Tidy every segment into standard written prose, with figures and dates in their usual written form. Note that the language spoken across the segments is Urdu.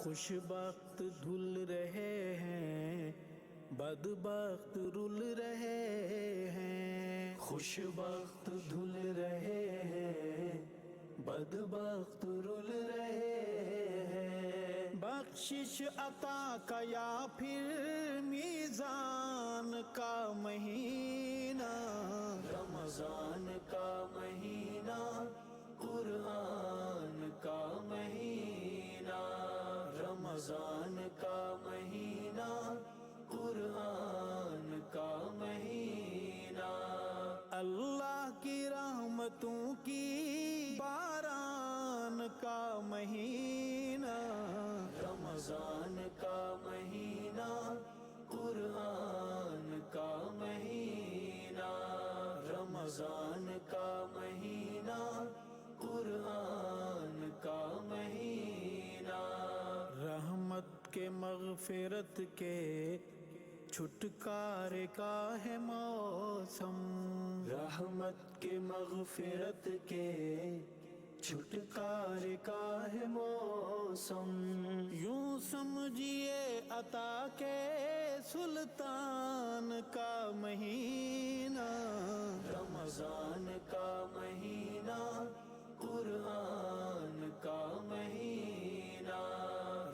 خوش بخت دھل رہے ہیں، بدبخت رل رہے ہیں۔ خوش بخت دھل رہے ہیں، بدبخت رل رہے ہیں۔ بخشش عطا کا یا پھر میزان کا مہینہ، رمضان کا مہینہ، قرآن کا مہینہ، رمضان کا مہینہ، قرآن کا مہینہ۔ اللہ کی رحمتوں کی باران کا مہینہ، رمضان کا مہینہ، قرآن کا مہینہ، رمضان کا مہینہ، قرآن کا مہینہ۔ رحمت کے مغفرت کے چھٹکارے کا ہے موسم، رحمت کے مغفرت کے چھٹکارے کا ہے موسم۔ یوں سمجھیے عطا کے سلطان کا مہینہ، رمضان کا مہینہ، قرآن کا مہینہ،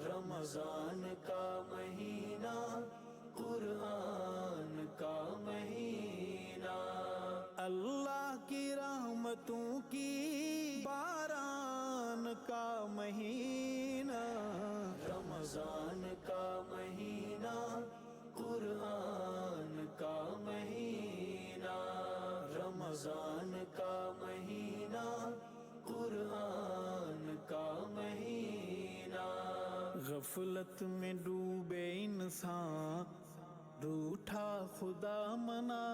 رمضان کا مہینہ، قرآن کا مہینہ۔ اللہ کی رحمتوں کی باران کا مہینہ، رمضان کا مہینہ، قرآن کا مہینہ، رمضان کا مہینہ، قرآن کا مہینہ۔ غفلت میں ڈوبے انسان روٹھا خدا منا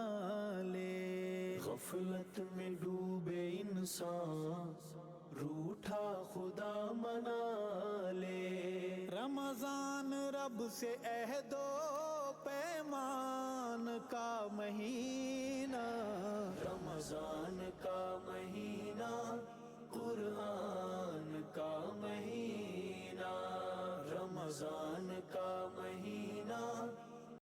لے، غفلت میں ڈوبے انسان روٹھا خدا منا لے۔ رمضان رب سے عہد و پیمان کا مہینہ، رمضان کا مہینہ،